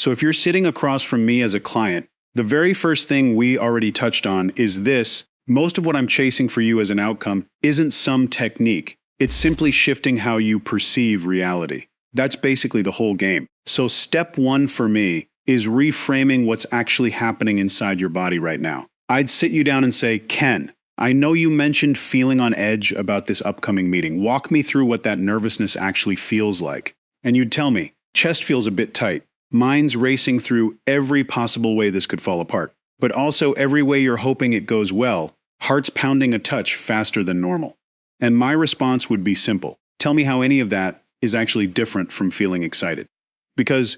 So if you're sitting across from me as a client, the very first thing we already touched on is this: most of what I'm chasing for you as an outcome isn't some technique. It's simply shifting how you perceive reality. That's basically the whole game. So step one for me is reframing what's actually happening inside your body right now. I'd sit you down and say, Ken, I know you mentioned feeling on edge about this upcoming meeting. Walk me through what that nervousness actually feels like. And you'd tell me, chest feels a bit tight. Mind's racing through every possible way this could fall apart, but also every way you're hoping it goes well. Heart's pounding a touch faster than normal. And my response would be simple. Tell me how any of that is actually different from feeling excited. Because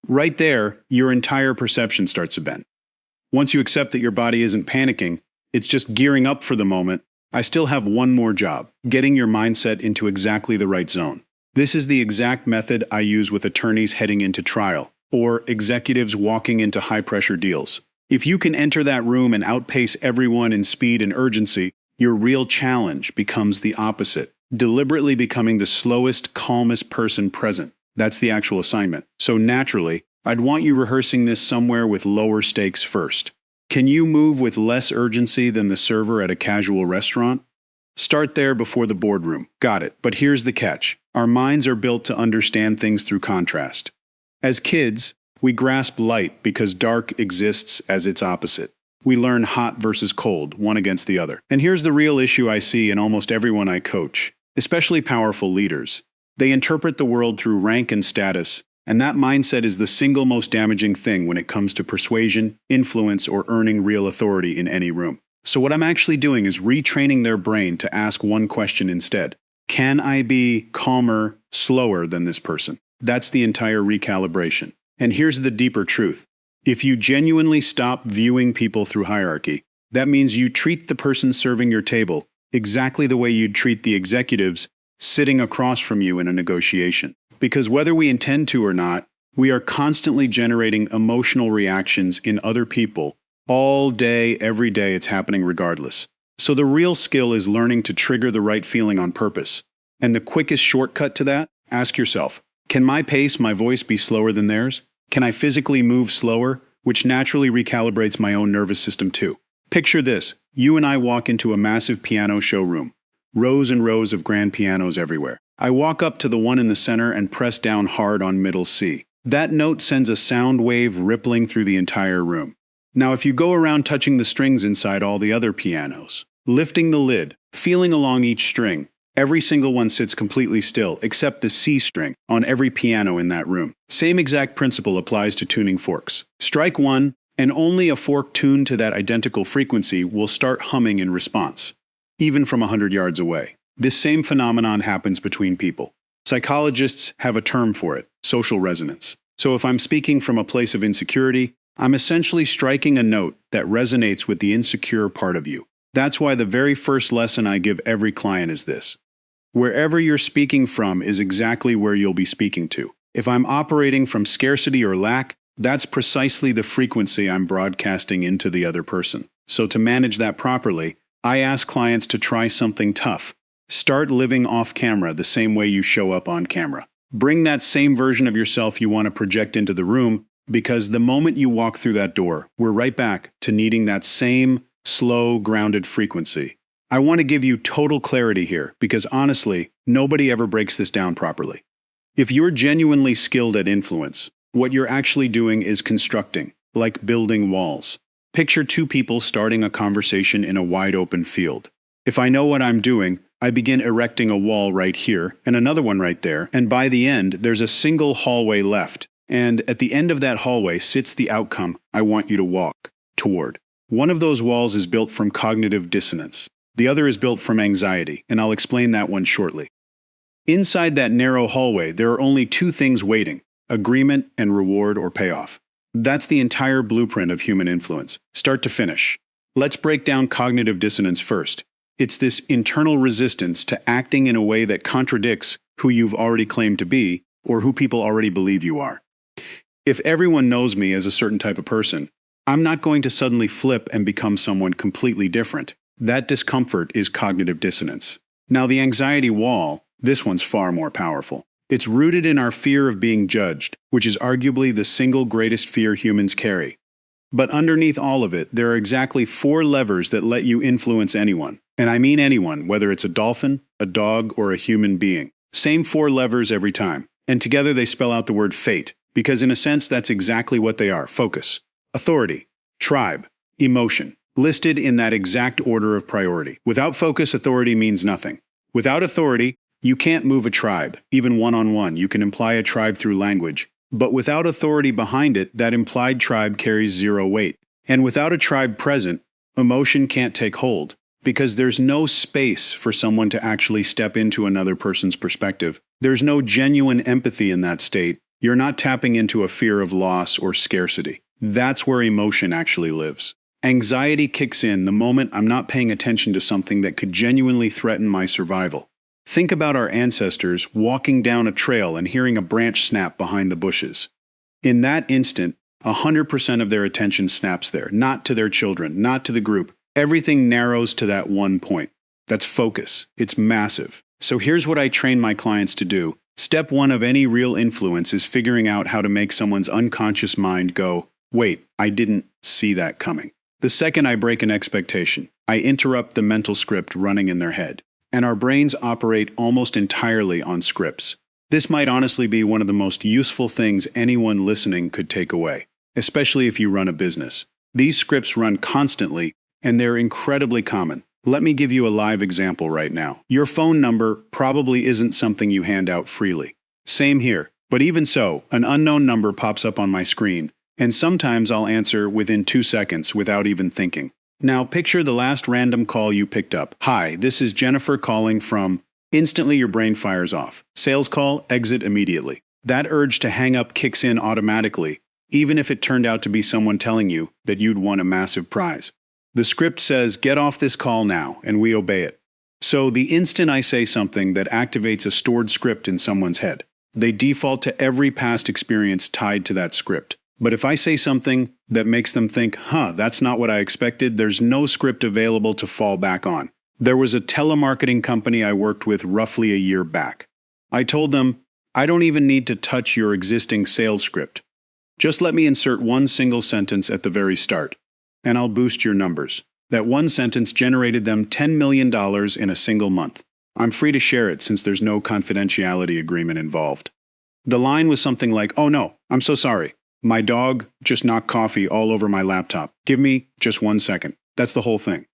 right there, your entire perception starts to bend. Once you accept that your body isn't panicking, it's just gearing up for the moment, I still have one more job: getting your mindset into exactly the right zone. This is the exact method I use with attorneys heading into trial, or executives walking into high-pressure deals. If you can enter that room and outpace everyone in speed and urgency, your real challenge becomes the opposite: deliberately becoming the slowest, calmest person present. That's the actual assignment. So naturally, I'd want you rehearsing this somewhere with lower stakes first. Can you move with less urgency than the server at a casual restaurant? Start there before the boardroom. Got it. But here's the catch. Our minds are built to understand things through contrast. As kids, we grasp light because dark exists as its opposite. We learn hot versus cold, one against the other. And here's the real issue I see in almost everyone I coach, especially powerful leaders. They interpret the world through rank and status, and that mindset is the single most damaging thing when it comes to persuasion, influence, or earning real authority in any room. So what I'm actually doing is retraining their brain to ask one question instead. Can I be calmer, slower than this person? That's the entire recalibration. And here's the deeper truth. If you genuinely stop viewing people through hierarchy, that means you treat the person serving your table exactly the way you'd treat the executives sitting across from you in a negotiation. Because whether we intend to or not, we are constantly generating emotional reactions in other people. All day, every day, it's happening regardless. So the real skill is learning to trigger the right feeling on purpose. And the quickest shortcut to that? Ask yourself, can my pace, my voice be slower than theirs? Can I physically move slower, which naturally recalibrates my own nervous system too? Picture this. You and I walk into a massive piano showroom. Rows and rows of grand pianos everywhere. I walk up to the one in the center and press down hard on middle C. That note sends a sound wave rippling through the entire room. Now if you go around touching the strings inside all the other pianos, lifting the lid, feeling along each string, every single one sits completely still, except the C string on every piano in that room. Same exact principle applies to tuning forks. Strike one, and only a fork tuned to that identical frequency will start humming in response, even from 100 yards away. This same phenomenon happens between people. Psychologists have a term for it: social resonance. So if I'm speaking from a place of insecurity, I'm essentially striking a note that resonates with the insecure part of you. That's why the very first lesson I give every client is this: wherever you're speaking from is exactly where you'll be speaking to. If I'm operating from scarcity or lack, that's precisely the frequency I'm broadcasting into the other person. So to manage that properly, I ask clients to try something tough. Start living off camera the same way you show up on camera. Bring that same version of yourself you want to project into the room, because the moment you walk through that door, we're right back to needing that same slow, grounded frequency. I want to give you total clarity here, because honestly, nobody ever breaks this down properly. If you're genuinely skilled at influence, what you're actually doing is constructing, like building walls. Picture two people starting a conversation in a wide open field. If I know what I'm doing, I begin erecting a wall right here and another one right there, and by the end, there's a single hallway left. And at the end of that hallway sits the outcome I want you to walk toward. One of those walls is built from cognitive dissonance. The other is built from anxiety, and I'll explain that one shortly. Inside that narrow hallway, there are only two things waiting: agreement and reward or payoff. That's the entire blueprint of human influence, start to finish. Let's break down cognitive dissonance first. It's this internal resistance to acting in a way that contradicts who you've already claimed to be or who people already believe you are. If everyone knows me as a certain type of person, I'm not going to suddenly flip and become someone completely different. That discomfort is cognitive dissonance. Now the anxiety wall, this one's far more powerful. It's rooted in our fear of being judged, which is arguably the single greatest fear humans carry. But underneath all of it, there are exactly 4 levers that let you influence anyone. And I mean anyone, whether it's a dolphin, a dog, or a human being. Same 4 levers every time. And together they spell out the word fate, because in a sense that's exactly what they are: focus, authority, tribe, emotion, listed in that exact order of priority. Without focus, authority means nothing. Without authority, you can't move a tribe, even one-on-one. You can imply a tribe through language. But without authority behind it, that implied tribe carries 0 weight. And without a tribe present, emotion can't take hold, because there's no space for someone to actually step into another person's perspective. There's no genuine empathy in that state. You're not tapping into a fear of loss or scarcity. That's where emotion actually lives. Anxiety kicks in the moment I'm not paying attention to something that could genuinely threaten my survival. Think about our ancestors walking down a trail and hearing a branch snap behind the bushes. In that instant, 100% of their attention snaps there, not to their children, not to the group. Everything narrows to that one point. That's focus. It's massive. So here's what I train my clients to do. Step 1 of any real influence is figuring out how to make someone's unconscious mind go, "Wait, I didn't see that coming." The second I break an expectation, I interrupt the mental script running in their head. And our brains operate almost entirely on scripts. This might honestly be one of the most useful things anyone listening could take away, especially if you run a business. These scripts run constantly, and they're incredibly common. Let me give you a live example right now. Your phone number probably isn't something you hand out freely. Same here, but even so, an unknown number pops up on my screen, and sometimes I'll answer within 2 seconds without even thinking. Now picture the last random call you picked up. "Hi, this is Jennifer calling from..." Instantly your brain fires off. Sales call, exit immediately. That urge to hang up kicks in automatically, even if it turned out to be someone telling you that you'd won a massive prize. The script says, "Get off this call now," and we obey it. So the instant I say something that activates a stored script in someone's head, they default to every past experience tied to that script. But if I say something that makes them think, that's not what I expected, there's no script available to fall back on. There was a telemarketing company I worked with roughly a year back. I told them, "I don't even need to touch your existing sales script. Just let me insert one single sentence at the very start, and I'll boost your numbers." That one sentence generated them $10 million in a single month. I'm free to share it since there's no confidentiality agreement involved. The line was something like, "Oh no, I'm so sorry. My dog just knocked coffee all over my laptop. Give me just 1 second." That's the whole thing.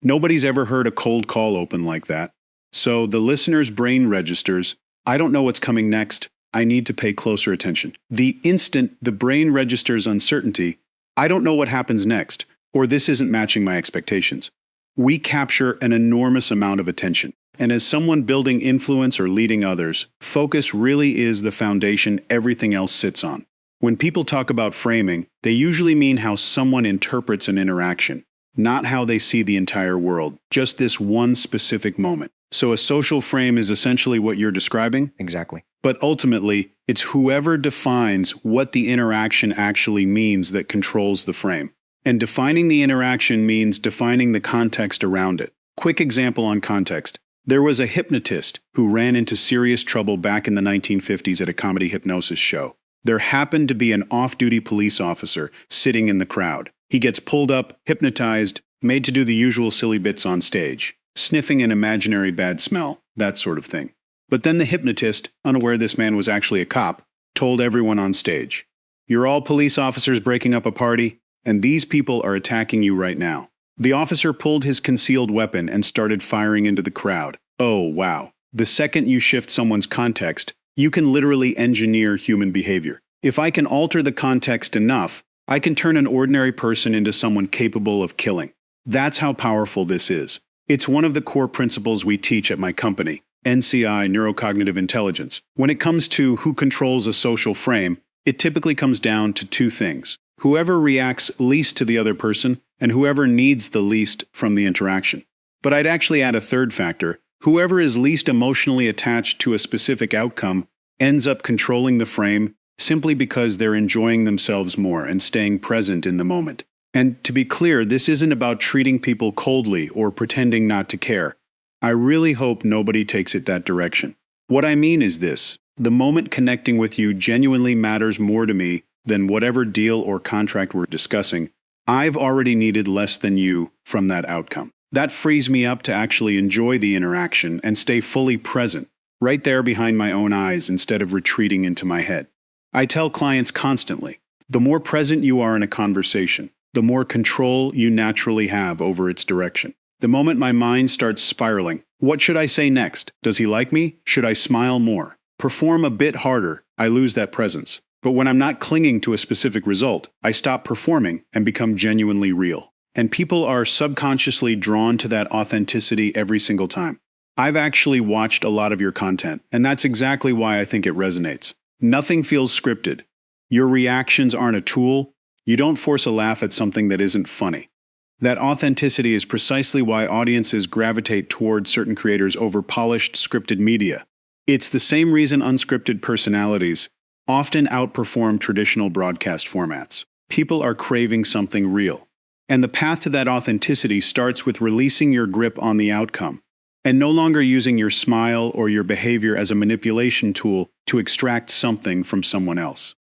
Nobody's ever heard a cold call open like that. So the listener's brain registers, "I don't know what's coming next. I need to pay closer attention." The instant the brain registers uncertainty, "I don't know what happens next," or "this isn't matching my expectations," we capture an enormous amount of attention. And as someone building influence or leading others, focus really is the foundation everything else sits on. When people talk about framing, they usually mean how someone interprets an interaction, not how they see the entire world, just this one specific moment. So a social frame is essentially what you're describing? Exactly. But ultimately, it's whoever defines what the interaction actually means that controls the frame. And defining the interaction means defining the context around it. Quick example on context. There was a hypnotist who ran into serious trouble back in the 1950s at a comedy hypnosis show. There happened to be an off-duty police officer sitting in the crowd. He gets pulled up, hypnotized, made to do the usual silly bits on stage, sniffing an imaginary bad smell, that sort of thing. But then the hypnotist, unaware this man was actually a cop, told everyone on stage, "You're all police officers breaking up a party, and these people are attacking you right now." The officer pulled his concealed weapon and started firing into the crowd. Oh, wow. The second you shift someone's context, you can literally engineer human behavior. If I can alter the context enough, I can turn an ordinary person into someone capable of killing. That's how powerful this is. It's one of the core principles we teach at my company, NCI, Neurocognitive Intelligence. When it comes to who controls a social frame, it typically comes down to 2 things. Whoever reacts least to the other person, and whoever needs the least from the interaction. But I'd actually add a third factor. Whoever is least emotionally attached to a specific outcome ends up controlling the frame simply because they're enjoying themselves more and staying present in the moment. And to be clear, this isn't about treating people coldly or pretending not to care. I really hope nobody takes it that direction. What I mean is this: The moment connecting with you genuinely matters more to me than whatever deal or contract we're discussing. I've already needed less than you from that outcome. That frees me up to actually enjoy the interaction and stay fully present, right there behind my own eyes instead of retreating into my head. I tell clients constantly, the more present you are in a conversation, the more control you naturally have over its direction. The moment my mind starts spiraling, what should I say next? Does he like me? Should I smile more? Perform a bit harder, I lose that presence. But when I'm not clinging to a specific result, I stop performing and become genuinely real. And people are subconsciously drawn to that authenticity every single time. I've actually watched a lot of your content, and that's exactly why I think it resonates. Nothing feels scripted. Your reactions aren't a tool. You don't force a laugh at something that isn't funny. That authenticity is precisely why audiences gravitate towards certain creators over polished, scripted media. It's the same reason unscripted personalities often outperform traditional broadcast formats. People are craving something real. And the path to that authenticity starts with releasing your grip on the outcome, and no longer using your smile or your behavior as a manipulation tool to extract something from someone else.